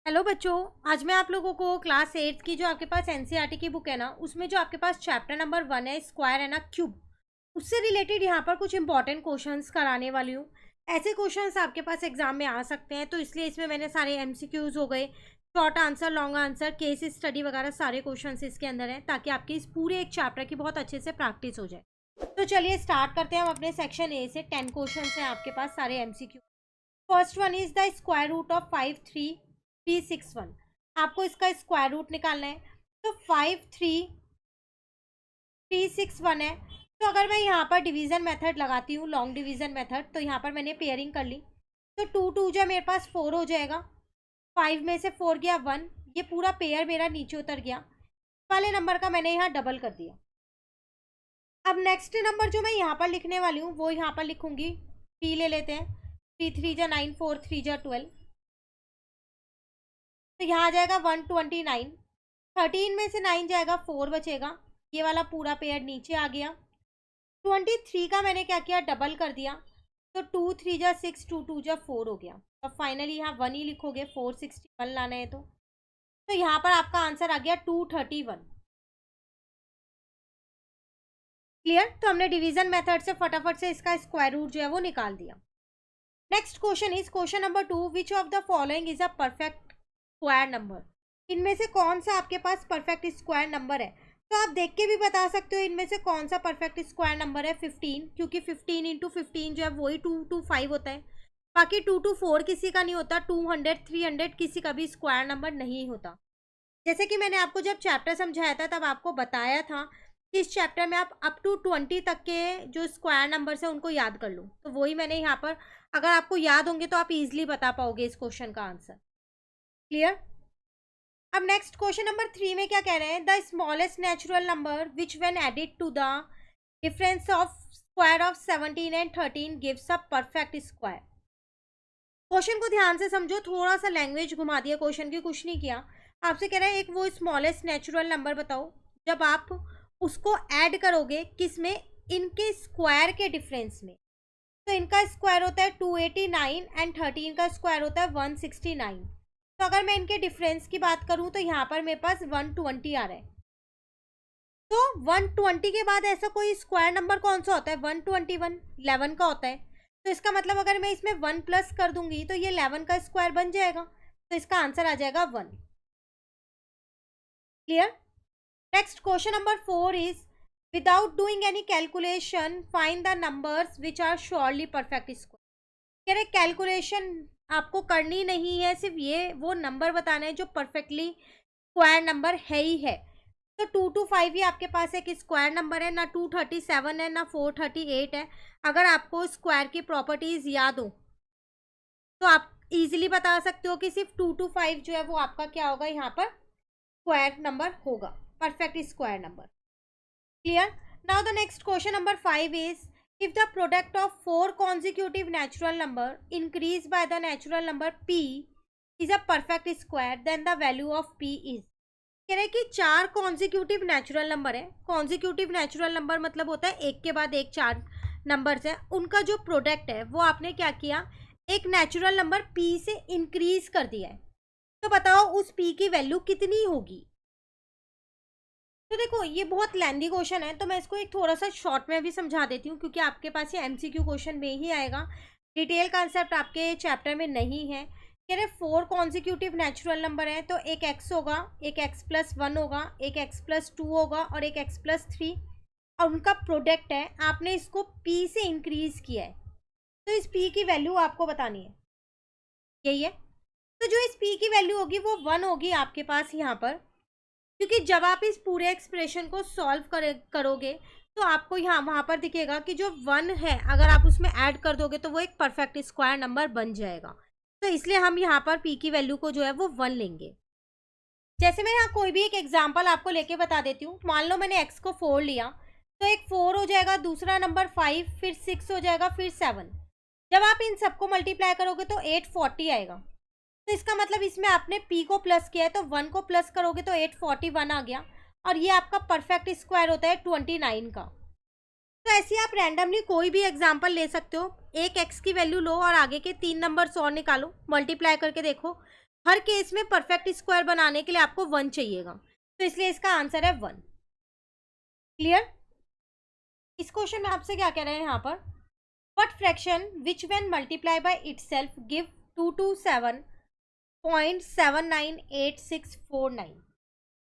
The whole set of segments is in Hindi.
हेलो बच्चों, आज मैं आप लोगों को क्लास 8 की जो आपके पास एनसीईआरटी की बुक है ना, उसमें जो आपके पास चैप्टर नंबर 1 है स्क्वायर है ना क्यूब, उससे रिलेटेड यहाँ पर कुछ इंपॉर्टेंट क्वेश्चंस कराने वाली हूँ। ऐसे क्वेश्चंस आपके पास एग्जाम में आ सकते हैं, तो इसलिए इसमें मैंने सारे एमसीक्यूज हो गए, short answer, long answer, case study वगैरह सारे क्वेश्चन इसके अंदर हैं, ताकि आपकी इस पूरे एक चैप्टर की बहुत अच्छे से प्रैक्टिस हो जाए। तो चलिए स्टार्ट करते हैं हम अपने सेक्शन ए से। 10 क्वेश्चन हैं आपके पास सारे MCQ. First one is the square root of 53361। आपको इसका स्क्वायर रूट निकालना है। तो 53361 है। तो अगर मैं यहाँ पर डिवीजन मेथड लगाती हूँ, लॉन्ग डिवीजन मेथड, तो यहाँ पर मैंने पेयरिंग कर ली। तो 2 2 जो मेरे पास 4 हो जाएगा। 5 में से 4 गया 1, ये पूरा पेयर मेरा नीचे उतर गया। वाले नंबर का मैंने यहाँ डबल कर दिया। अब नेक्स्ट नंबर जो मैं यहाँ पर लिखने वाली हूँ वो यहाँ पर लिखूंगी। 3 ले लेते हैं। 3 3 जा 9, 4 3 जा 12, तो यहाँ आ जाएगा 129। 13 में से 9 जाएगा, 4 बचेगा। ये वाला पूरा पेयर नीचे आ गया। 23 का मैंने क्या किया, डबल कर दिया। तो 2 3 जा 6, 2 2 जा 4 हो गया। अब फाइनली यहाँ 1 ही लिखोगे, 461 लाना है। तो यहाँ पर आपका आंसर आ गया 231। क्लियर। तो हमने डिवीजन मेथड से फटाफट से इसका स्क्वायर रूट जो है वो निकाल दिया। Next question is question number 2, which of the following is a perfect square number. इनमें से कौन सा आपके पास परफेक्ट स्क्वायर नंबर है। तो आप देख के भी बता सकते हो इनमें से कौन सा परफेक्ट स्क्वायर नंबर है। 15, क्योंकि 15 इंटू 15 जो है वही 2 to 5 होता है। बाकी 2 to 4 किसी का नहीं होता। 200 300 किसी का भी स्क्वायर नंबर नहीं होता। जैसे कि मैंने आपको जब चैप्टर समझाया था तब आपको बताया था कि इस चैप्टर में आप अप टू 20 तक के जो स्क्वायर नंबर्स हैं उनको याद कर लो। तो वही मैंने यहाँ पर, अगर आपको याद होंगे तो आप इजीली बता पाओगे इस क्वेश्चन का आंसर। क्लियर। अब नेक्स्ट क्वेश्चन नंबर 3 में क्या कह रहे हैं, the smallest natural number which when added to the difference of square of 17 and 13 gives a perfect square. Question को ध्यान से समझो, थोड़ा सा लैंग्वेज घुमा दिया क्वेश्चन की, कुछ नहीं किया। आपसे कह रहा है एक वो स्मॉलेस्ट नेचुरल नंबर बताओ जब आप उसको ऐड करोगे किस में, इनके स्क्वायर के डिफरेंस में। तो इनका स्क्वायर होता है 289 एंड 13 का स्क्वायर होता है 169। तो अगर मैं इनके डिफरेंस की बात करूं तो यहाँ पर मेरे पास 120 आ रहा है। तो 120 के बाद ऐसा कोई स्क्वायर नंबर कौन सा होता है, 121 11 का होता है। तो इसका मतलब अगर मैं इसमें 1 प्लस कर दूंगी तो ये 11 का स्क्वायर बन जाएगा। तो इसका आंसर आ जाएगा 1। Clear. Next question number 4 is without doing any calculation find the numbers which are surely perfect square. कह रहे कैलकुलेशन आपको करनी नहीं है, सिर्फ ये वो नंबर बताना है जो परफेक्टली स्क्वायर नंबर है ही है। तो 2 to 5 ही आपके पास एक स्क्वायर नंबर है, ना 237 है ना 438 है। अगर आपको स्क्वायर की प्रॉपर्टीज याद हो तो आप इजीली बता सकते हो कि सिर्फ 2 to 5 जो है वो आपका क्या होगा, यहाँ पर स्क्वायर नंबर होगा, perfect square number. Clear. Now the next question number 5 is if the product of 4 consecutive natural number increased by the natural number p is a perfect square then the value of p is। कह रहे हैं कि 4 कॉन्जिक्यूटिव नेचुरल नंबर है। कॉन्जिक्यूटिव नेचुरल नंबर मतलब होता है एक के बाद एक 4 नंबर्स है, उनका जो प्रोडक्ट है वो आपने क्या किया, एक नेचुरल नंबर p से इंक्रीज कर दिया है। तो बताओ उस p की वैल्यू कितनी होगी। तो देखो ये बहुत लेंदी क्वेश्चन है, तो मैं इसको एक थोड़ा सा शॉर्ट में भी समझा देती हूँ, क्योंकि आपके पास ये एमसीक्यू क्वेश्चन में ही आएगा, डिटेल कंसेप्ट आपके चैप्टर में नहीं है। कह रहे 4 कॉन्जिक्यूटिव नेचुरल नंबर है, तो एक x होगा, एक x+1 होगा, एक x+2 होगा और एक x+3, और उनका प्रोडक्ट है। आपने इसको p से इंक्रीज किया है, तो इस p की वैल्यू आपको बतानी है, यही है। तो जो इस p की वैल्यू होगी वो 1 होगी आपके पास यहाँ पर, क्योंकि जब आप इस पूरे एक्सप्रेशन को सॉल्व करोगे तो आपको यहाँ वहाँ पर दिखेगा कि जो 1 है अगर आप उसमें ऐड कर दोगे तो वो एक परफेक्ट स्क्वायर नंबर बन जाएगा। तो इसलिए हम यहाँ पर p की वैल्यू को जो है वो 1 लेंगे। जैसे मैं यहाँ कोई भी एक एग्जाम्पल आपको लेके बता देती हूँ। मान लो मैंने x को 4 लिया, तो एक 4 हो जाएगा, दूसरा नंबर 5, फिर 6 हो जाएगा, फिर 7। जब आप इन सबको मल्टीप्लाई करोगे तो 840 आएगा। तो इसका मतलब इसमें आपने p को प्लस किया है, तो 1 को प्लस करोगे तो 841 आ गया, और ये आपका परफेक्ट स्क्वायर होता है 29 का। तो ऐसे आप रैंडमली कोई भी एग्जांपल ले सकते हो। एक x की वैल्यू लो और आगे के 3 नंबर्स और निकालो, मल्टीप्लाई करके देखो, हर केस में परफेक्ट स्क्वायर बनाने के लिए आपको 1 चाहिएगा, तो इसलिए इसका आंसर है 1। क्लियर? इस क्वेश्चन में आपसे क्या कह रहे हैं यहाँ पर, what fraction which when multiply by itself give 227.798649।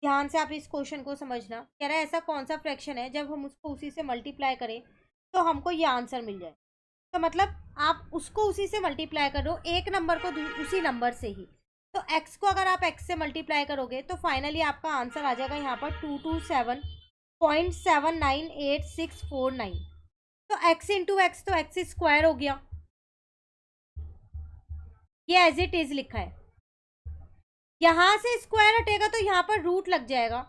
ध्यान से आप इस क्वेश्चन को समझना। कह रहा है ऐसा कौन सा फ्रैक्शन है जब हम उसको उसी से मल्टीप्लाई करें तो हमको ये आंसर मिल जाए। तो मतलब आप उसको उसी से मल्टीप्लाई करो, एक नंबर को उसी नंबर से ही। तो x को अगर आप x से मल्टीप्लाई करोगे तो फाइनली आपका आंसर आ जाएगा यहाँ पर 227.798649। तो x इंटू एक्स तो x स्क्वायर हो गया, ये एज इट इज लिखा है। यहाँ से स्क्वायर हटेगा तो यहाँ पर रूट लग जाएगा,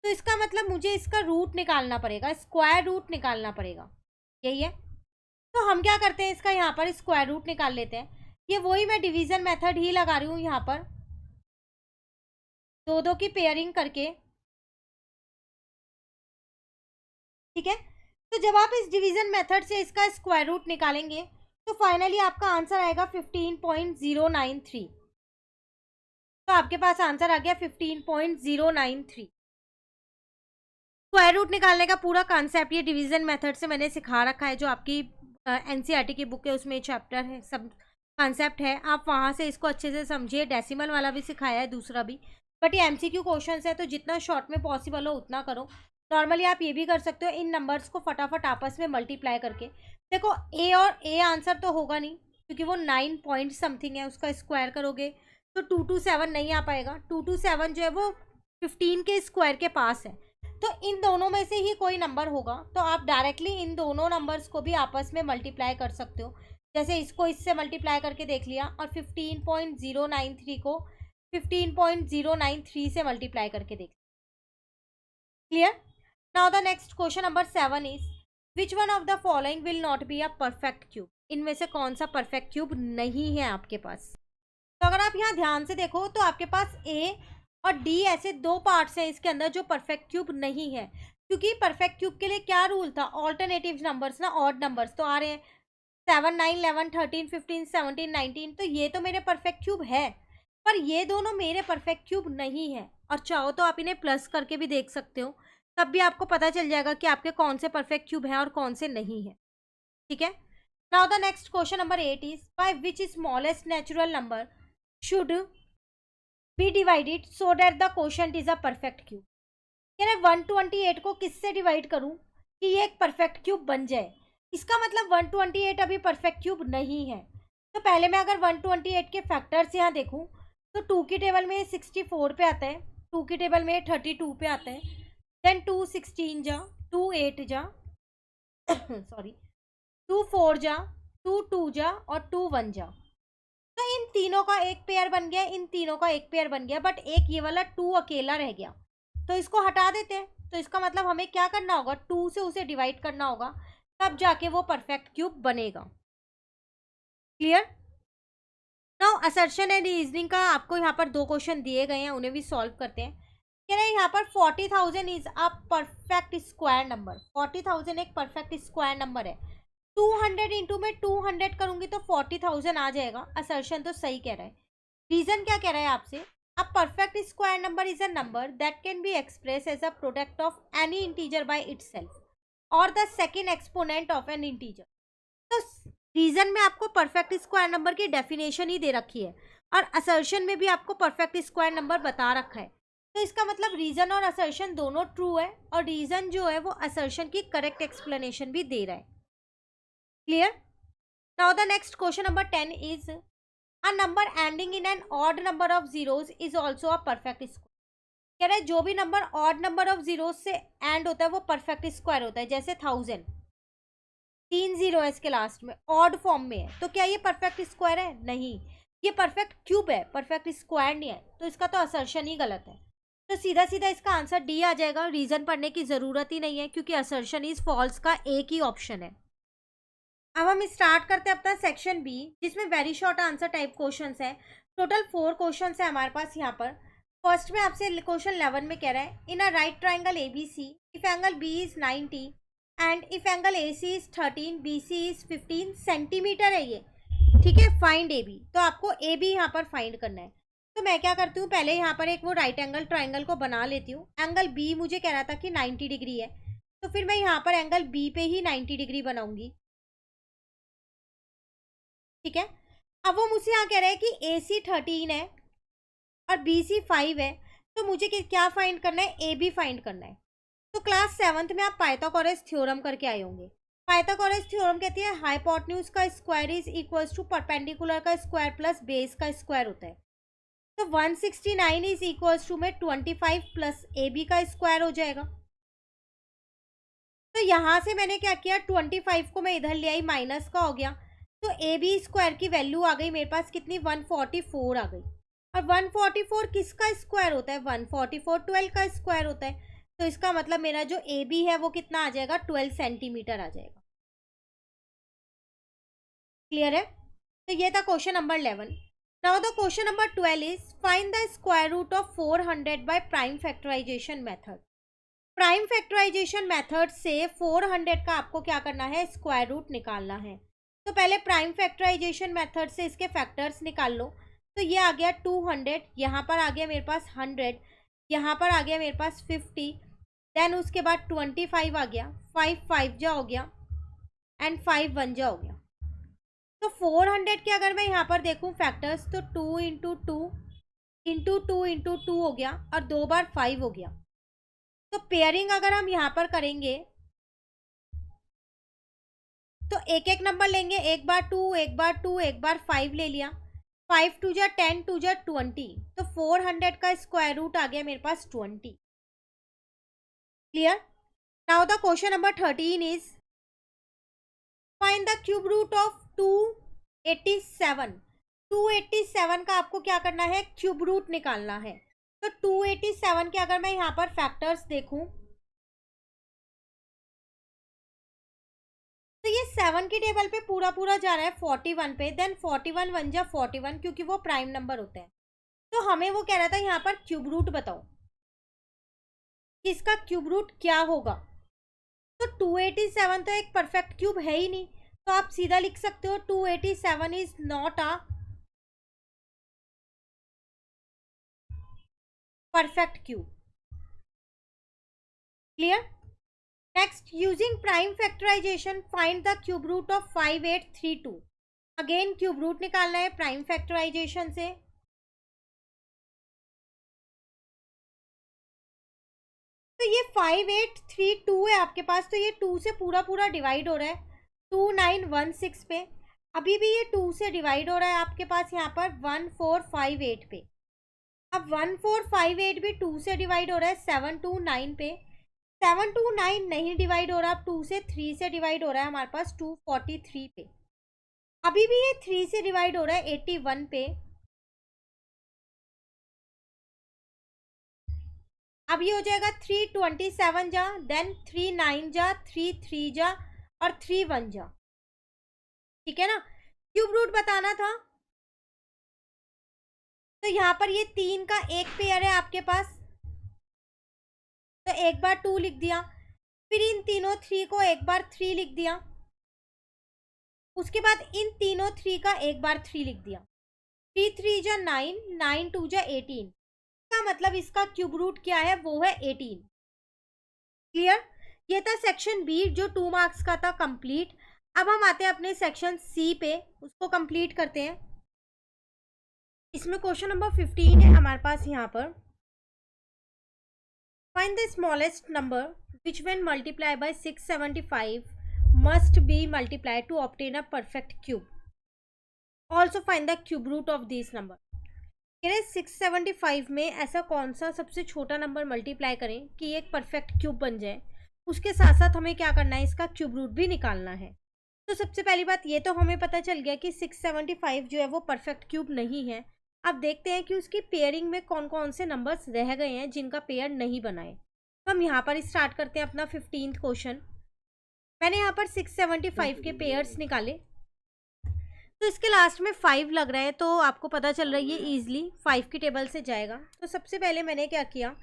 तो इसका मतलब मुझे इसका रूट निकालना पड़ेगा, स्क्वायर रूट निकालना पड़ेगा, यही है। तो हम क्या करते हैं, इसका यहाँ पर स्क्वायर रूट निकाल लेते हैं। ये वही मैं डिवीजन मेथड ही लगा रही हूँ यहाँ पर, दो दो की पेयरिंग करके, ठीक है। तो जब आप इस डिवीजन मेथड से इसका स्क्वायर रूट निकालेंगे तो फाइनली आपका आंसर आएगा 15.093। तो आपके पास आंसर आ गया 15.093। स्क्वायर रूट निकालने का पूरा कॉन्सेप्ट ये डिवीजन मेथड से मैंने सिखा रखा है, जो आपकी एनसीईआरटी की बुक है उसमें चैप्टर है, सब कॉन्सेप्ट है, आप वहाँ से इसको अच्छे से समझिए। डेसिमल वाला भी सिखाया है, दूसरा भी, बट ये एमसीक्यू क्वेश्चंस है तो जितना शॉर्ट में पॉसिबल हो उतना करो। नॉर्मली आप ये भी कर सकते हो, इन नंबर्स को फटाफट आपस में मल्टीप्लाई करके। देखो ए और ए आंसर तो होगा नहीं क्योंकि वो 9 पॉइंट समथिंग है, उसका स्क्वायर करोगे तो 227 नहीं आ पाएगा। 227 जो है वो 15 के स्क्वायर के पास है, तो इन दोनों में से ही कोई नंबर होगा। तो आप डायरेक्टली इन दोनों नंबर्स को भी आपस में मल्टीप्लाई कर सकते हो। जैसे इसको इससे मल्टीप्लाई करके देख लिया और 15.093 को 15.093 से मल्टीप्लाई करके देख। Clear? Now the next question number 7 is which one of the following will not be a perfect cube. इनमें से कौन सा परफेक्ट क्यूब नहीं है आपके पास। तो अगर आप यहाँ ध्यान से देखो तो आपके पास ए और डी ऐसे दो पार्ट्स हैं इसके अंदर जो परफेक्ट क्यूब नहीं है, क्योंकि परफेक्ट क्यूब के लिए क्या रूल था, ऑल्टरनेटिव नंबर्स ना, ऑड नंबर्स तो आ रहे हैं 7, 9, 11, 13, 15, 17, 19, तो ये तो मेरे परफेक्ट क्यूब है, पर ये दोनों मेरे परफेक्ट क्यूब नहीं है। और चाहो तो आप इन्हें प्लस करके भी देख सकते हो, तब भी आपको पता चल जाएगा कि आपके कौन से परफेक्ट क्यूब हैं और कौन से नहीं है, ठीक है। Now the next question number 8 is by which smallest natural number should be divided so that the quotient is a perfect cube. कह रहे 128 को किससे डिवाइड करूं कि ये एक परफेक्ट क्यूब बन जाए। इसका मतलब 128 अभी परफेक्ट क्यूब नहीं है। तो पहले मैं अगर 128 के फैक्टर्स यहाँ देखूं तो 2 की टेबल में 64 पे आता है, 2 की टेबल में 32 पे आता है, देन 2 16 जा, 2 8 जा सॉरी 2 4 जा, 2 2 जा और 2 1 जा। तो इन तीनों का एक पेयर बन गया, इन तीनों का एक पेयर बन गया, बट एक ये वाला 2 अकेला रह गया, तो इसको हटा देते हैं। तो इसका मतलब हमें क्या करना होगा, 2 से उसे डिवाइड करना होगा, तब जाके वो परफेक्ट क्यूब बनेगा। Clear? Now assertion and reasoning का आपको यहाँ पर 2 क्वेश्चन दिए गए हैं, उन्हें भी सॉल्व करते हैं। कह रहे हैं यहाँ पर 40,000 is a perfect square number. 40,000 एक परफेक्ट स्क्वायर नंबर है। 200 इंटू में 200 करूंगी तो 40,000 आ जाएगा। असर्शन तो सही कह रहा है। रीजन क्या कह रहा है आपसे, a perfect square number is a number that can be express as a product of any integer by itself और the second exponent of an integer. तो रीजन में आपको परफेक्ट स्क्वायर नंबर की डेफिनेशन ही दे रखी है और असर्शन में भी आपको परफेक्ट स्क्वायर नंबर बता रखा है। तो इसका मतलब रीजन और असर्शन दोनों ट्रू है और रीजन जो है वो असर्शन की करेक्ट एक्सप्लेनेशन भी दे रहा है। Clear? Now the next question number 10 is a number ending in an odd number of zeros is also a perfect square. कह रहा है जो भी number odd number of zeros से एंड होता है वो परफेक्ट स्क्वायर होता है। जैसे 1000, 3 जीरो है इसके लास्ट में, ऑड फॉर्म में है, तो क्या ये परफेक्ट स्क्वायर है? नहीं, ये परफेक्ट क्यूब है, परफेक्ट स्क्वायर नहीं है। तो इसका तो असर्शन ही गलत है। तो सीधा सीधा इसका आंसर डी आ जाएगा। रीजन पढ़ने की जरूरत ही नहीं है क्योंकि असर्शन इज फॉल्स का एक ही ऑप्शन है। अब हम स्टार्ट करते हैं अपना सेक्शन बी, जिसमें very short answer type questions हैं। टोटल 4 क्वेश्चंस है हमारे पास यहाँ पर। फर्स्ट में आपसे क्वेश्चन 11 में कह रहा है in a right triangle ABC if angle B is 90 and if angle AC is 13 BC is 15 centimetre है ये, ठीक है। Find AB। तो आपको AB यहाँ पर फाइंड करना है। तो मैं क्या करती हूँ, पहले यहाँ पर एक वो राइट एंगल ट्राइंगल को बना लेती हूँ। एंगल बी मुझे कह रहा था कि 90 डिग्री है, तो फिर मैं यहाँ पर एंगल बी पे ही 90 डिग्री बनाऊंगी। ठीक है, अब वो मुझसे यहाँ कह रहे हैं कि ए सी 13 है और बी सी 5 है, तो मुझे क्या फाइंड करना है, ए बी फाइंड करना है। तो क्लास 7th में आप पाइथागोरस थ्योरम करके आए होंगे। पाइथागोरस थ्योरम कहती है हाइपोटेन्यूज का square is equals to perpendicular का स्क्वायर प्लस बेस का स्क्वायर होता है। तो 169 इज इक्वल्स टू में 25 प्लस ए बी का स्क्वायर हो जाएगा। तो यहाँ से मैंने क्या किया, 25 को मैं इधर ले आई, माइनस का हो गया, तो ए बी स्क्वायर की वैल्यू आ गई मेरे पास कितनी, 144 आ गई। और 144 किसका स्क्वायर होता है, 144 12 का स्क्वायर होता है। तो इसका मतलब मेरा जो ए बी है वो कितना आ जाएगा, 12 सेंटीमीटर आ जाएगा। क्लियर है। तो ये था question number 11। Now the question number 12 is find the square root of 400 by prime factorisation method. Prime factorisation method से 400 का आपको क्या करना है, स्क्वायर रूट निकालना है। तो पहले प्राइम फैक्टराइजेशन मेथड से इसके फैक्टर्स निकाल लो। तो ये आ गया 200, यहाँ पर आ गया मेरे पास 100, यहाँ पर आ गया मेरे पास 50, देन उसके बाद 25 आ गया, 5 5 जा हो गया एंड 5 1 जा हो गया। तो 400 के अगर मैं यहाँ पर देखूँ फैक्टर्स, तो 2 इंटू 2 इंटू 2 इंटू 2 हो गया और 2 बार 5 हो गया। तो पेयरिंग अगर हम यहाँ पर करेंगे तो एक एक नंबर लेंगे, एक बार 2 एक बार 2 एक बार 5 ले लिया, 5 2 जा 10 2 जा 20, तो 400 का स्क्वायर रूट आ गया मेरे पास 20। Clear. Now the question number 13 is find the cube root of 287। 287 का आपको क्या करना है, क्यूब रूट निकालना है। तो 287 के अगर मैं यहाँ पर फैक्टर्स देखूं तो ये 7 की टेबल पे पूरा पूरा जा रहा है 41 पे, देन 41 1 जा 41, क्योंकि वो प्राइम नंबर होते हैं। तो हमें वो कह रहा था यहाँ पर क्यूब रूट बताओ कि इसका क्यूब रूट क्या होगा। तो 287 तो एक परफेक्ट क्यूब है ही नहीं, तो आप सीधा लिख सकते हो 287 is not a perfect cube. Clear. Next, using prime factorisation find the cube root of 5832। Again cube root निकालना है प्राइम फैक्टराइजेशन से। तो ये 5832 है आपके पास, तो ये 2 से पूरा पूरा डिवाइड हो रहा है 2916 पे। अभी भी ये 2 से डिवाइड हो रहा है आपके पास यहाँ पर 1458 पे। अब 1458 भी 2 से डिवाइड हो रहा है 729 पे। 729 नहीं डिवाइड हो रहा, अब 2 से 3 से डिवाइड हो रहा है हमारे पास 243 पे। अभी भी ये 3 से डिवाइड हो रहा है 81 पे। अब ये हो जाएगा 327 जा, देन 39 जा, 33 जा और 31 जा। ठीक है ना, क्यूब रूट बताना था। तो यहाँ पर ये 3 का एक पेयर है आपके पास, तो एक बार 2 लिख दिया, फिर इन तीनों 3 को एक बार 3 लिख दिया, उसके बाद इन तीनों 3 का एक बार 3 लिख दिया। 3 3 जा 9, 9 2 जा 18, का मतलब इसका क्यूब रूट क्या है, वो है 18। क्लियर। ये था सेक्शन बी जो 2 मार्क्स का था कंप्लीट। अब हम आते हैं अपने सेक्शन सी पे, उसको कंप्लीट करते हैं। इसमें क्वेश्चन नंबर 15 है हमारे पास यहाँ पर। Find the smallest number which when multiply by 675 must be multiply to obtain a perfect cube. Also find the cube root of this number. 675 में ऐसा कौन सा सबसे छोटा नंबर मल्टीप्लाई करें कि एक परफेक्ट क्यूब बन जाए। उसके साथ साथ हमें क्या करना है, इसका क्यूब रूट भी निकालना है। तो सबसे पहली बात ये तो हमें पता चल गया कि 675 जो है वो परफेक्ट क्यूब नहीं है। अब देखते हैं कि उसकी पेयरिंग में कौन कौन से नंबर्स रह गए हैं जिनका पेयर नहीं बनाए। तो हम यहाँ पर स्टार्ट करते हैं अपना 15th क्वेश्चन। मैंने यहाँ पर 675 के पेयर्स निकाले, तो इसके लास्ट में 5 लग रहा है, तो आपको पता चल रहा है ये ईजिली 5 की टेबल से जाएगा। तो सबसे पहले मैंने क्या किया,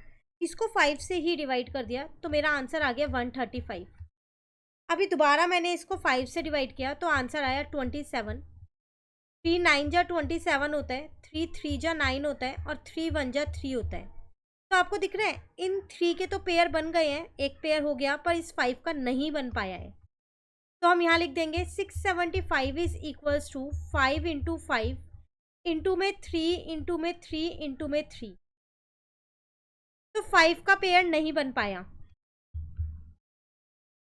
इसको 5 से ही डिवाइड कर दिया, तो मेरा आंसर आ गया 135। अभी दोबारा मैंने इसको 5 से डिवाइड किया तो आंसर आया 27। 3 9 जा 27 होता है, 3 3 जा 9 होता है और 3 1 जा 3 होता है। तो आपको दिख रहा है इन 3 के तो पेयर बन गए हैं, एक पेयर हो गया, पर इस 5 का नहीं बन पाया है। तो हम यहाँ लिख देंगे 675 is equals to 5 into 5 into में 3 इंटू में 3 इंटू में 3। तो 5 का पेयर नहीं बन पाया।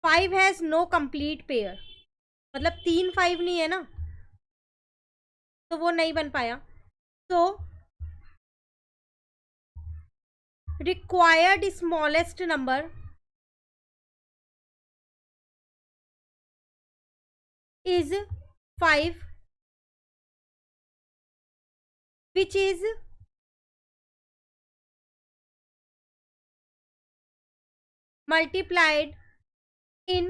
5 हैज़ नो कंप्लीट पेयर, मतलब 3 5 नहीं है ना, तो वो नहीं बन पाया। तो required smallest number is 5 which is multiplied in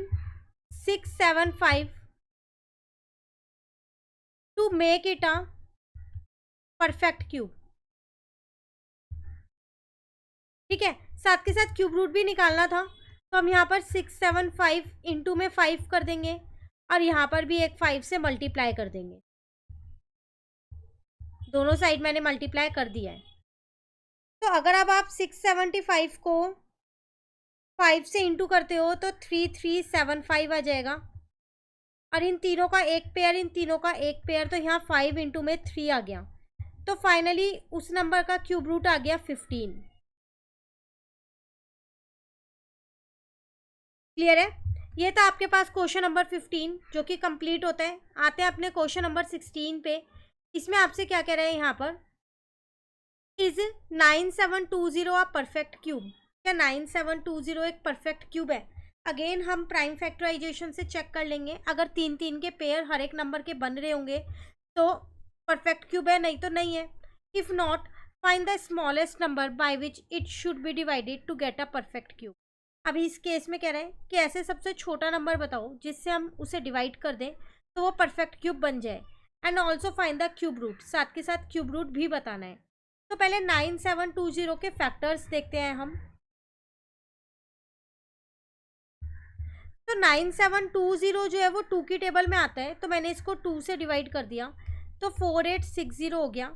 675 to make it a perfect cube। ठीक है, साथ के साथ क्यूब रूट भी निकालना था, तो हम यहाँ पर 675 इंटू में 5 कर देंगे और यहाँ पर भी एक 5 से मल्टीप्लाई कर देंगे। दोनों साइड मैंने मल्टीप्लाई कर दिया है। तो अगर अब आप 675 को 5 से इंटू करते हो तो 3375 आ जाएगा, और इन तीनों का एक पेयर, इन तीनों का एक पेयर, तो यहाँ 5 इंटू में 3 आ गया। तो फाइनली उस नंबर का क्यूब रूट आ गया 15। क्लियर है? ये था आपके पास क्वेश्चन नंबर 15 जो कि कंप्लीट होता है। आते हैं अपने क्वेश्चन नंबर 16 पे। इसमें आपसे क्या कह रहे हैं यहाँ पर, इज 9720 अ परफेक्ट क्यूब। क्या 9720 एक परफेक्ट क्यूब है? अगेन हम प्राइम फैक्टराइजेशन से चेक कर लेंगे। अगर 3 3 के पेयर हर एक नंबर के बन रहे होंगे तो परफेक्ट क्यूब है, नहीं तो नहीं है। If not, find the smallest number by which it should be divided to get a perfect cube. अभी इस केस में कह रहे हैं कि ऐसे सबसे छोटा नंबर बताओ जिससे हम उसे डिवाइड कर दें तो वो परफेक्ट क्यूब बन जाए। And also find the cube root, साथ के साथ क्यूब रूट भी बताना है। तो पहले 9720 के फैक्टर्स देखते हैं हम। तो 9720 जो है वो 2 की टेबल में आता है, तो मैंने इसको 2 से डिवाइड कर दिया तो 4860 हो गया।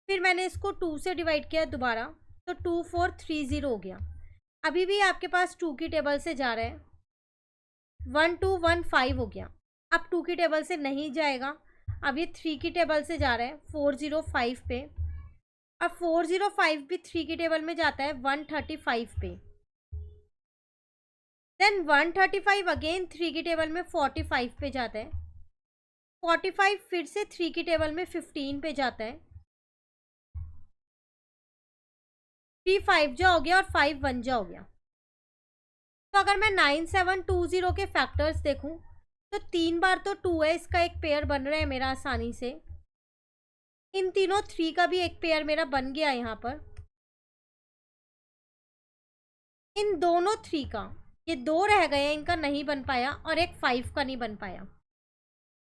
फिर मैंने इसको 2 से डिवाइड किया दोबारा तो 2430 हो गया। अभी भी आपके पास 2 की टेबल से जा रहा है, 1215 हो गया। अब 2 की टेबल से नहीं जाएगा, अब ये 3 की टेबल से जा रहा है 405 पे, अब 405 भी 3 की टेबल में जाता है 135 पे। देन 135 अगेन 3 की टेबल में 45 पे जाता है, 45 फिर से 3 की टेबल में 15 पे जाता है, 3 5 जा हो गया और 5 1 जा हो गया। तो अगर मैं 9720 के फैक्टर्स देखूं तो 3 बार तो 2 है, इसका एक पेयर बन रहा है मेरा आसानी से। इन तीनों 3 का भी एक पेयर मेरा बन गया यहाँ पर। इन दोनों 3 का, ये 2 रह गए हैं, इनका नहीं बन पाया, और एक 5 का नहीं बन पाया।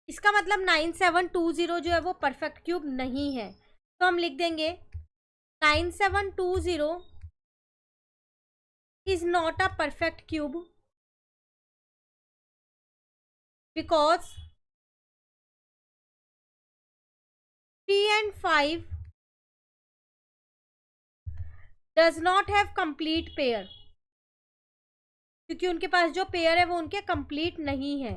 इसका मतलब 9720 जो है वो परफेक्ट क्यूब नहीं है। तो हम लिख देंगे 9720 is not a perfect cube because 3 and 5 does not have complete pair, क्योंकि उनके पास जो पेयर है वो उनके कंप्लीट नहीं है।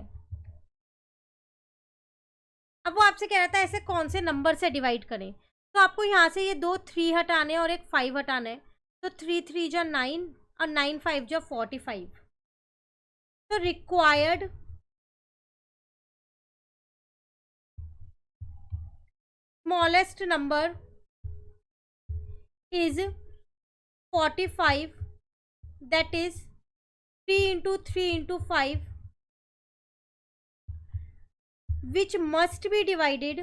अब वो आपसे कह रहा था ऐसे कौन से नंबर से डिवाइड करें, तो आपको यहाँ से ये 2 3 हटाने और एक 5 हटाना है। तो 3 3 जा 9 और 9 5 जा 45। तो required smallest number is 45, that is 3 into 3 into 5 which must be divided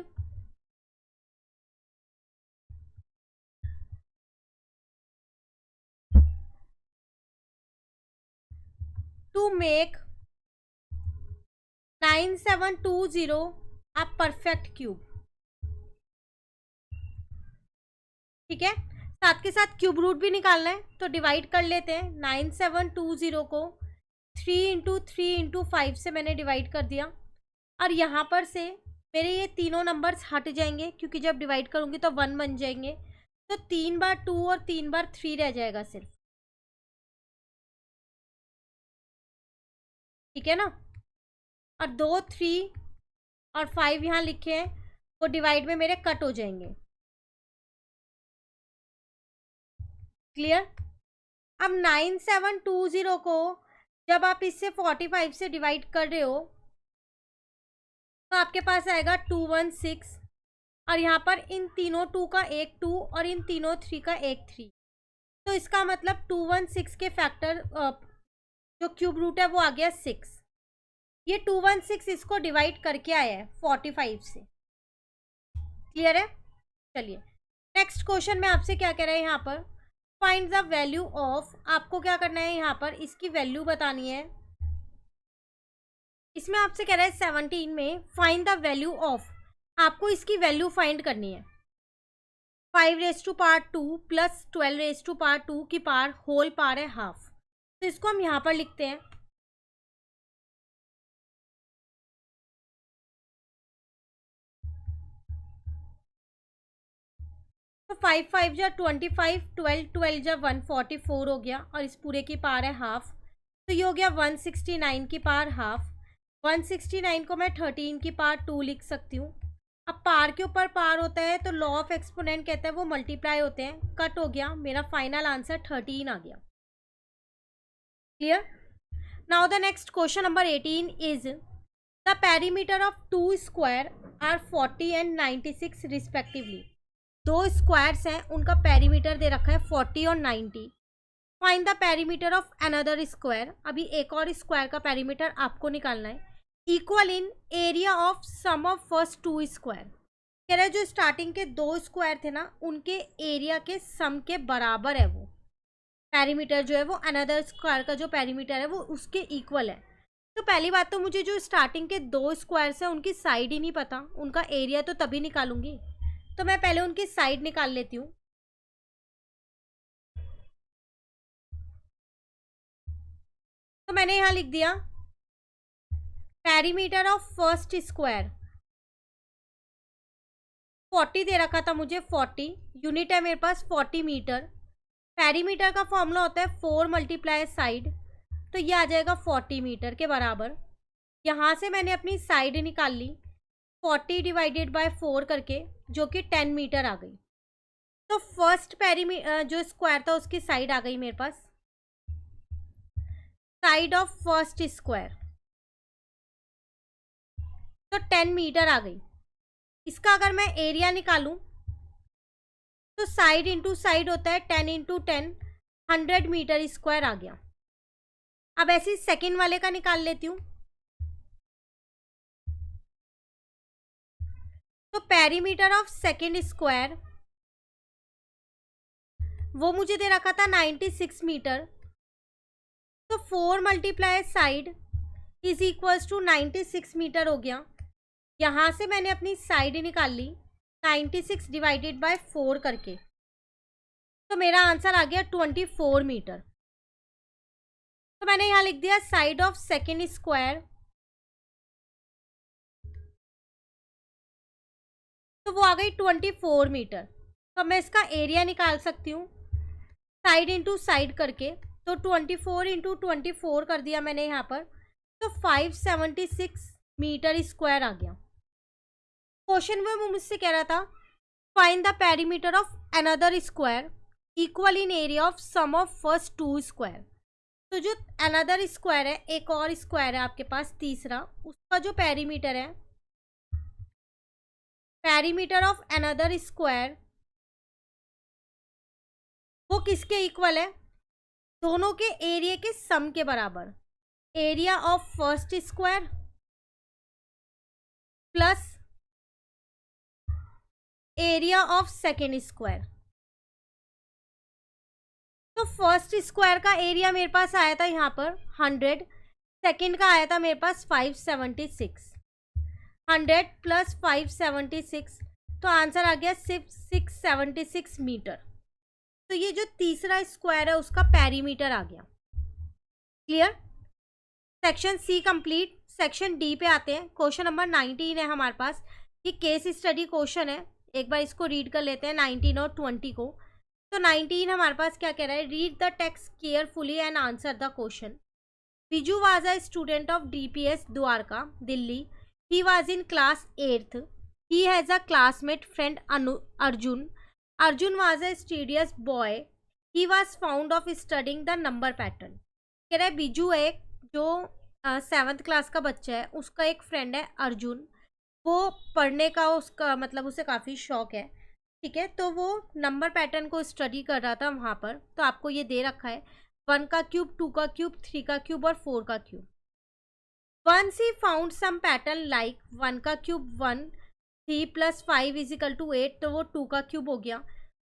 to make 9720 a perfect cube। ठीक है, साथ के साथ क्यूब रूट भी निकालना है, तो डिवाइड कर लेते हैं। 9720 को 3 इंटू 3 इंटू 5 से मैंने डिवाइड कर दिया, और यहाँ पर से मेरे ये तीनों नंबर्स हट जाएंगे क्योंकि जब डिवाइड करूँगी तो 1 बन जाएंगे, तो 3 बार 2 और 3 बार 3 रह जाएगा सिर्फ, ठीक है ना। और 2 3 और 5 यहाँ लिखे हैं, वो डिवाइड में मेरे कट हो जाएंगे। क्लियर। अब 9720 को जब आप इससे 45 से डिवाइड कर रहे हो तो आपके पास आएगा 216, और यहाँ पर इन तीनों 2 का एक 2 और इन तीनों 3 का एक 3, तो इसका मतलब 216 के फैक्टर जो क्यूब रूट है वो आ गया 6। ये 216 इसको डिवाइड करके आया है 45 से। क्लियर है। चलिए नेक्स्ट क्वेश्चन में आपसे क्या कह रहा है यहाँ पर, फाइंड द वैल्यू ऑफ, आपको क्या करना है यहाँ पर इसकी वैल्यू बतानी है। इसमें आपसे कह रहा है 17 में फाइंड द वैल्यू ऑफ, आपको इसकी वैल्यू फाइंड करनी है। 5^2 प्लस 12^2 की पावर होल पावर है हाफ, तो इसको हम यहाँ पर लिखते हैं। तो 5 5 जा 25, 12 12 जा 144 हो गया, और इस पूरे की पावर है हाफ, तो ये हो गया 169 की पावर हाफ। 169 को मैं 13 की पावर 2 लिख सकती हूँ। अब पावर के ऊपर पावर होता है तो लॉ ऑफ एक्सपोनेंट कहता है वो मल्टीप्लाई होते हैं, कट हो गया, मेरा फाइनल आंसर 13 आ गया। Clear. Now the next question number 18 is the perimeter of 2 square are 40 and 96 respectively. 2 squares हैं, उनका पेरीमीटर दे रखा है 40 और 90। Find the perimeter of another square, अभी एक और स्क्वायर का पेरीमीटर आपको निकालना है। Equal in area of sum of first 2 square, कह रहा है जो स्टार्टिंग के 2 स्क्वायर थे ना उनके एरिया के सम के बराबर है, वो पेरीमीटर जो है वो अनदर स्क्वायर का जो पेरीमीटर है वो उसके इक्वल है। तो पहली बात तो मुझे जो स्टार्टिंग के 2 स्क्वायर्स हैं उनकी साइड ही नहीं पता, उनका एरिया तो तभी निकालूंगी, तो मैं पहले उनकी साइड निकाल लेती हूँ। तो मैंने यहाँ लिख दिया पेरीमीटर ऑफ फर्स्ट स्क्वायर 40 दे रखा था मुझे, 40 यूनिट है मेरे पास 40 मीटर। पेरीमीटर का फॉर्मूला होता है 4 मल्टीप्लाई साइड, तो ये आ जाएगा 40 मीटर के बराबर। यहाँ से मैंने अपनी साइड निकाल ली 40 डिवाइडेड बाय 4 करके, जो कि 10 मीटर आ गई। तो फर्स्ट पेरीमीटर जो स्क्वायर था उसकी साइड आ गई मेरे पास, साइड ऑफ फर्स्ट स्क्वायर, तो 10 मीटर आ गई। इसका अगर मैं एरिया निकालूं तो साइड इंटू साइड होता है 10 इंटू 10, 100 मीटर स्क्वायर आ गया। अब ऐसे सेकेंड वाले का निकाल लेती हूँ। तो पेरीमीटर ऑफ सेकेंड स्क्वायर वो मुझे दे रखा था 96 मीटर, तो 4 multiply side is equals to 96 metre हो गया। यहाँ से मैंने अपनी साइड निकाल ली 96 डिवाइडेड बाय 4 करके, तो मेरा आंसर आ गया 24 मीटर। तो मैंने यहाँ लिख दिया साइड ऑफ सेकेंड स्क्वायर, तो वो आ गई 24 मीटर। तो मैं इसका एरिया निकाल सकती हूँ साइड इंटू साइड करके, तो 24 इंटू 24 कर दिया मैंने यहाँ पर, तो 576 मीटर स्क्वायर आ गया। क्वेश्चन में वो मुझसे कह रहा था find the perimeter of another square equal in area of sum of first 2 square. तो जो अनदर स्क्वायर है, एक और स्क्वायर है आपके पास तीसरा, उसका जो पेरीमीटर है, पेरीमीटर ऑफ अनदर स्क्वायर वो किसके इक्वल है, दोनों के एरिया के सम के बराबर। Area of first square plus area of second square. तो फर्स्ट स्क्वायर का एरिया मेरे पास आया था यहाँ पर 100, सेकेंड का आया था मेरे पास 576, 100 प्लस 576, तो आंसर आ गया सिर्फ 676 मीटर। तो ये जो तीसरा स्क्वायर है उसका पेरीमीटर आ गया। Clear. Section C complete. Section D पे आते हैं। क्वेश्चन नंबर 19 है हमारे पास। ये केस स्टडी क्वेश्चन है, एक बार इसको रीड कर लेते हैं 19 और 20 को। तो 19 हमारे पास क्या कह रहा है, read the text carefully and answer the question. Biju was a student of DPS Dwarka, Delhi. He was in class 8th। He has a classmate friend Arjun. Arjun was a studious boy. He was found of studying the number pattern. कह रहा है बिजू एक जो 7th क्लास का बच्चा है, उसका एक फ्रेंड है अर्जुन। वो पढ़ने का उसका मतलब उसे काफ़ी शौक है, ठीक है। तो वो नंबर पैटर्न को स्टडी कर रहा था वहाँ पर। तो आपको ये दे रखा है 1 का क्यूब, 2 का क्यूब, 3 का क्यूब और 4 का cube. Once he found some pattern like 1 का क्यूब 1, 3 + 5 = 8, तो वो 2 का क्यूब हो गया।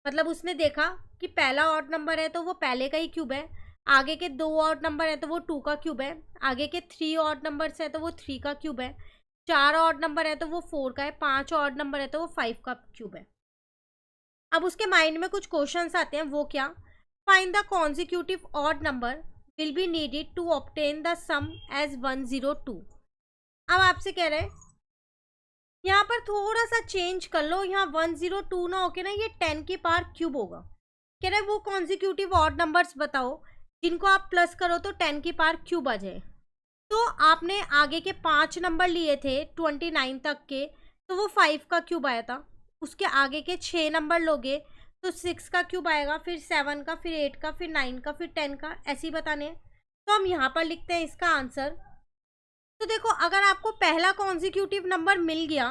मतलब उसने देखा कि पहला ऑड नंबर है तो वो पहले का ही क्यूब है, आगे के 2 ऑड नंबर है तो वो 2 का क्यूब है, आगे के 3 ऑड नंबर्स है तो वो 3 का क्यूब है, 4 ऑड नंबर है तो वो 4 का है, 5 ऑड नंबर है तो वो 5 का क्यूब है। अब उसके माइंड में कुछ क्वेश्चंस आते हैं, वो क्या, find the consecutive odd number will be needed to obtain the sum as 102। अब आपसे कह रहे हैं यहाँ पर थोड़ा सा चेंज कर लो, यहाँ 102 ना होके ना ये 10 की पावर क्यूब होगा। कह रहे वो कॉन्जिक्यूटिव ऑड नंबर्स बताओ जिनको आप प्लस करो तो 10 की पावर क्यूब आ जाए। तो आपने आगे के 5 नंबर लिए थे 29 तक के, तो वो 5 का क्यूब आया था। उसके आगे के 6 नंबर लोगे तो 6 का क्यूब आएगा, फिर 7 का, फिर 8 का, फिर 9 का, फिर 10 का, ऐसे ही बताने हैं। तो हम यहाँ पर लिखते हैं इसका आंसर। तो देखो अगर आपको पहला कॉन्जिक्यूटिव नंबर मिल गया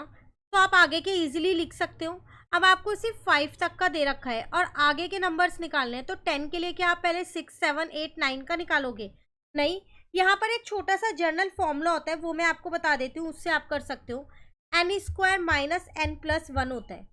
तो आप आगे के इजीली लिख सकते हो। अब आपको सिर्फ 5 तक का दे रखा है और आगे के नंबर्स निकालने हैं, तो 10 के लिए क्या आप पहले 6, 7, 8, 9 का निकालोगे? नहीं, यहाँ पर एक छोटा सा जर्नल फॉर्मूला होता है, वो मैं आपको बता देती हूँ, उससे आप कर सकते हो। n² - n+1 होता है,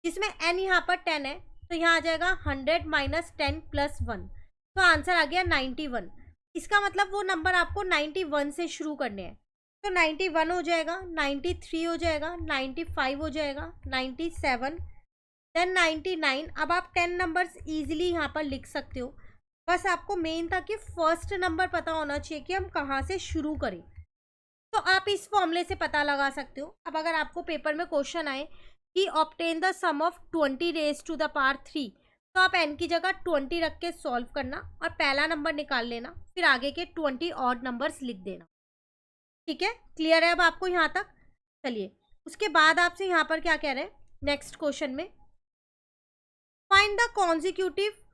जिसमें n यहाँ पर 10 है तो यहाँ आ जाएगा 100 - 10 + 1, तो आंसर आ गया 91। इसका मतलब वो नंबर आपको 91 से शुरू करने हैं। तो 91 हो जाएगा, 93 हो जाएगा, 95 हो जाएगा, 97, देन 99। अब आप 10 नंबर्स ईजिली यहाँ पर लिख सकते हो। बस आपको मेन था कि फर्स्ट नंबर पता होना चाहिए कि हम कहाँ से शुरू करें। तो आप इस फॉर्मूले से पता लगा सकते हो। अब अगर आपको पेपर में क्वेश्चन आए कि obtain the sum of 20 raised to the power 3, तो आप n की जगह 20 रख के सॉल्व करना और पहला नंबर निकाल लेना, फिर आगे के 20 ऑड नंबर्स लिख देना। ठीक है, क्लियर है अब आपको यहाँ तक? चलिए उसके बाद आपसे यहाँ पर क्या कह रहे हैं नेक्स्ट क्वेश्चन में, find the consecutive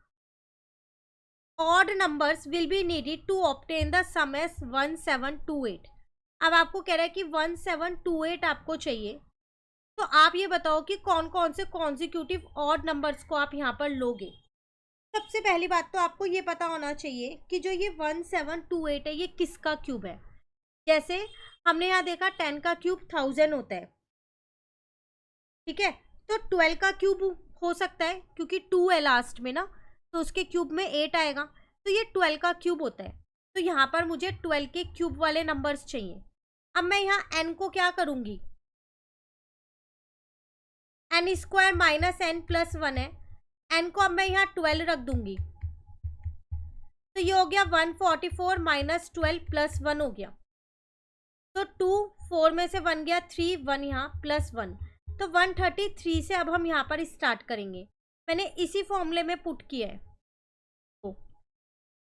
odd numbers will be needed to obtain the sum as 1728। अब आपको कह रहा है कि 1728 आपको चाहिए, तो आप ये बताओ कि कौन कौन से कॉन्जिक्यूटिव ऑड नंबर्स को आप यहाँ पर लोगे। सबसे पहली बात तो आपको ये पता होना चाहिए कि जो ये 1728 है ये किसका क्यूब है। जैसे हमने यहाँ देखा 10 का क्यूब 1000 होता है, ठीक है। तो 12 का क्यूब हो सकता है क्योंकि 2 है लास्ट में ना, तो उसके क्यूब में 8 आएगा, तो ये 12 का क्यूब होता है। तो यहाँ पर मुझे 12 के क्यूब वाले नंबर्स चाहिए। अब मैं यहाँ n को क्या करूँगी, n² - n+1 है, n को अब मैं यहाँ 12 रख दूंगी, तो ये हो गया 144 - 12 + 1 हो गया। तो 2, 4 में से 1 गया, 3, 1 यहाँ +1, तो 133 से अब हम यहाँ पर स्टार्ट करेंगे। मैंने इसी फॉर्मूले में पुट किया है,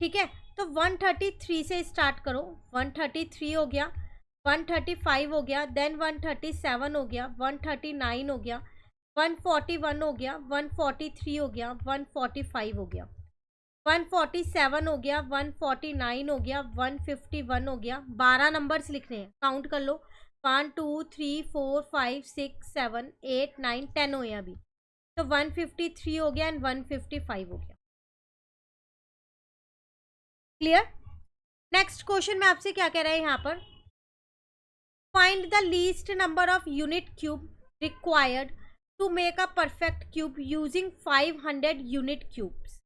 ठीक है। तो 133 से स्टार्ट करो, 133 हो गया, 135 हो गया, देन 137 हो गया, 139 हो गया, 141 हो गया, 143 हो गया, 145 हो गया, 147 हो गया, 149 हो गया, 151 हो गया। 12 नंबर्स लिखने हैं, काउंट कर लो, 1 2 3 4 5 6 7 8 9 10 हो गया अभी, तो 153 हो गया एंड 155 हो गया। क्लियर? नेक्स्ट क्वेश्चन में आपसे क्या कह रहा है यहाँ पर, find the least number of unit cube required to make a perfect cube using 500 unit cubes.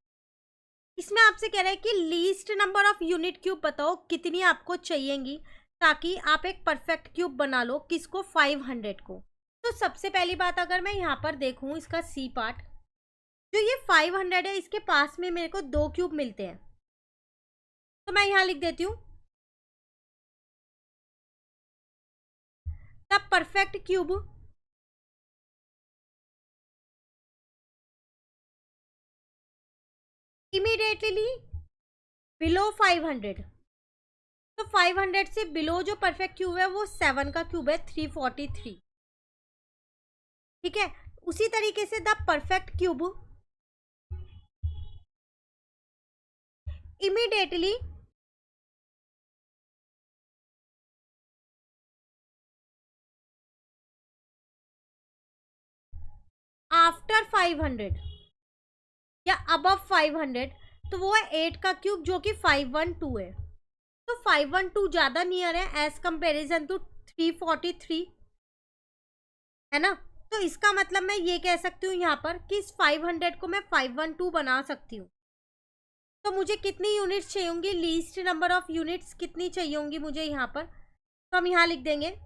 इसमें आपसे कह रहा है कि least number of unit cube बताओ कितनी आपको चाहिएगी ताकि आप एक परफेक्ट क्यूब बना लो, किसको, 500 को। तो सबसे पहली बात अगर मैं यहाँ पर देखूँ इसका सी पार्ट, जो ये 500 है इसके पास में मेरे को 2 क्यूब मिलते हैं, तो मैं यहाँ लिख देती हूँ the perfect cube immediately below 500, तो 500 से बिलो जो परफेक्ट क्यूब है वो 7 का क्यूब है 343, ठीक है। उसी तरीके से the perfect cube immediately after 500 या अबव 500, तो वो है 8 का क्यूब जो कि 512 है। तो 512 ज्यादा नियर है एज कंपेरिजन टू 343, है ना। तो इसका मतलब मैं ये कह सकती हूँ यहाँ पर कि इस 500 को मैं 512 बना सकती हूँ। तो मुझे कितनी यूनिट्स चाहिए होंगी, लीस्ट नंबर ऑफ यूनिट्स कितनी चाहिए होंगी मुझे यहाँ पर, तो हम यहाँ लिख देंगे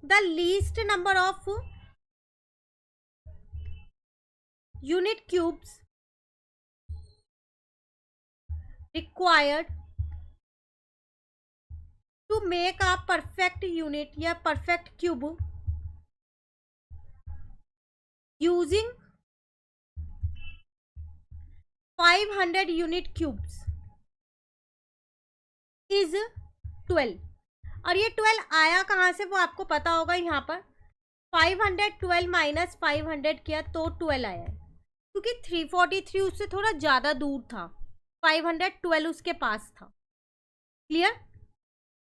the least number of unit cubes required to make a perfect unit या perfect cube using 500 unit cubes is 12। और ये 12 आया कहाँ से वो आपको पता होगा, यहाँ पर 512 माइनस 500 किया तो 12 आया है, क्योंकि 343 उससे थोड़ा ज़्यादा दूर था, 512 उसके पास था। Clear,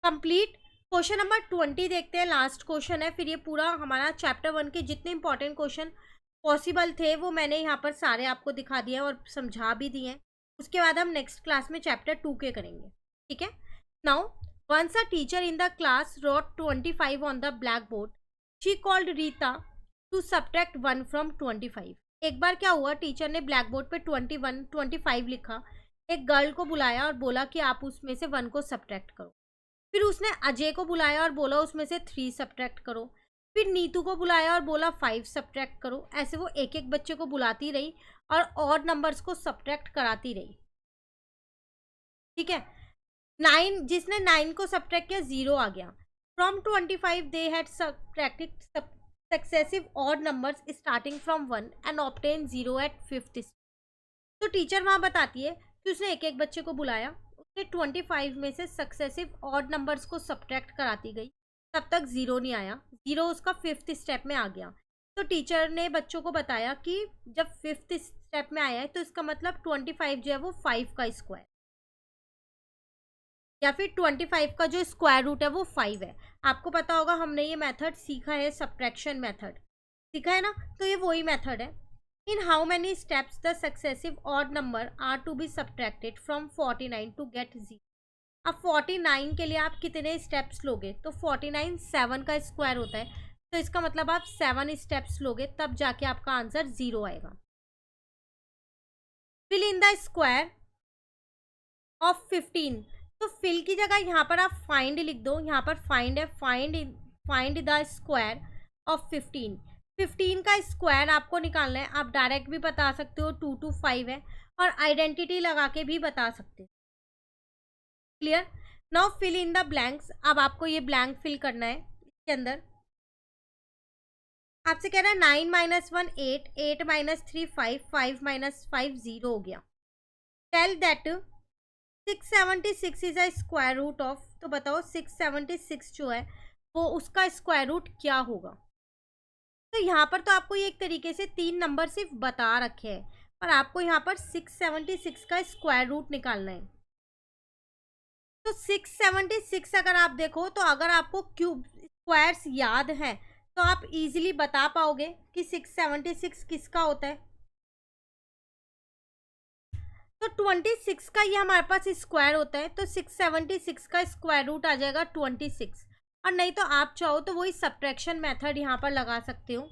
complete. क्वेश्चन नंबर 20 देखते हैं, लास्ट क्वेश्चन है, फिर ये पूरा हमारा चैप्टर 1 के जितने इंपॉर्टेंट क्वेश्चन पॉसिबल थे वो मैंने यहाँ पर सारे आपको दिखा दिए और समझा भी दिए। उसके बाद हम नेक्स्ट क्लास में चैप्टर 2 के करेंगे, ठीक है। Now once a teacher in the class wrote 25 on the blackboard, she called Rita to subtract 1 from 25। एक बार क्या हुआ, टीचर ने ब्लैक बोर्ड पे 25 लिखा, एक गर्ल को बुलाया और बोला कि आप उसमें से 1 को सब्ट्रैक्ट करो। फिर उसने अजय को बुलाया और बोला उसमें से 3 सब्ट्रैक्ट करो। फिर नीतू को बुलाया और बोला 5 सब्ट्रैक्ट करो। ऐसे वो एक एक बच्चे को बुलाती रही और ऑड नंबर्स को सब्ट्रैक्ट कराती रही, ठीक है। 9, जिसने 9 को सब्ट्रैक्ट किया 0 आ गया। From 25 they had subtracted successive odd numbers starting from 1 and obtain 0 at 5th। तो टीचर वहाँ बताती है कि उसने एक एक बच्चे को बुलाया, उसने 25 में से सक्सेसिव ऑड नंबर्स को सब्ट्रैक्ट कराती गई, तब तक 0 नहीं आया, 0 उसका 5th स्टेप में आ गया। तो टीचर ने बच्चों को बताया कि जब 5th स्टेप में आया है तो इसका मतलब 25 जो है वो 5 का स्क्वायर, या फिर 25 का जो स्क्वायर रूट है वो 5 है। आपको पता होगा हमने ये मेथड सीखा है, सब्ट्रैक्शन मेथड सीखा है ना, तो ये वही मेथड है। In how many steps the successive odd number are to be subtracted from 49 to get 0। अब 49 के लिए आप कितने स्टेप्स लोगे, तो 49 7 का स्क्वायर होता है, तो इसका मतलब आप 7 स्टेप्स लोगे तब जाके आपका आंसर 0 आएगा। Fill in the square of 15, तो फिल की जगह यहाँ पर आप फाइंड लिख दो, यहाँ पर फाइंड है, फाइंड द स्क्वायर ऑफ 15। 15 का स्क्वायर आपको निकालना है, आप डायरेक्ट भी बता सकते हो 2 to 5 है, और आइडेंटिटी लगा के भी बता सकते हो। Clear, now fill in the blanks. अब आपको ये ब्लैंक फिल करना है, इसके अंदर आपसे कह रहा है 9 - 1 8, 8 - 3 5, 5 - 5 0 हो गया। Tell that 676 is a square root of, तो बताओ 676 जो है वो उसका स्क्वायर रूट क्या होगा। तो यहाँ पर तो आपको ये एक तरीके से 3 नंबर सिर्फ बता रखे हैं, पर आपको यहाँ पर 676 का स्क्वायर रूट निकालना है। तो 676 अगर आप देखो, तो अगर आपको क्यूब स्क्वायर्स याद है तो आप इजीली बता पाओगे कि 676 किसका होता है। तो 26 का ये हमारे पास स्क्वायर होता है, तो 676 का स्क्वायर रूट आ जाएगा 26। और नहीं तो आप चाहो तो वही सब्ट्रैक्शन मेथड यहाँ पर लगा सकते हो।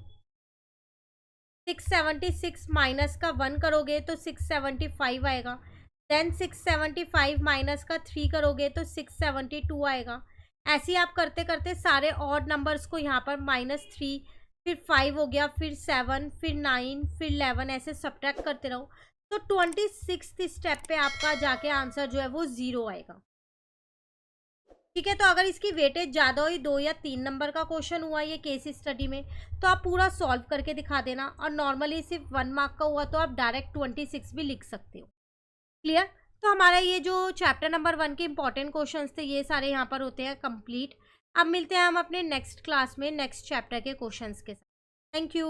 676 माइनस का 1 करोगे तो 675 आएगा, देन 675 माइनस का 3 करोगे तो 672 आएगा। ऐसे ही आप करते करते सारे ऑड नंबर्स को यहाँ पर -3, फिर 5 हो गया, फिर 7, फिर 9, फिर 11, ऐसे सब्ट्रैक्ट करते रहो। तो 26th स्टेप पे आपका जाके आंसर जो है वो 0 आएगा। ठीक है, तो अगर इसकी वेटेज ज़्यादा हुई, 2 या 3 नंबर का क्वेश्चन हुआ ये केस स्टडी में, तो आप पूरा सॉल्व करके दिखा देना। और नॉर्मली सिर्फ 1 मार्क का हुआ तो आप डायरेक्ट 26 भी लिख सकते हो। क्लियर? तो हमारा ये जो चैप्टर नंबर 1 के इंपॉर्टेंट क्वेश्चंस थे, ये सारे यहाँ पर होते हैं कंप्लीट। अब मिलते हैं हम अपने नेक्स्ट क्लास में नेक्स्ट चैप्टर के क्वेश्चंस के साथ। Thank you.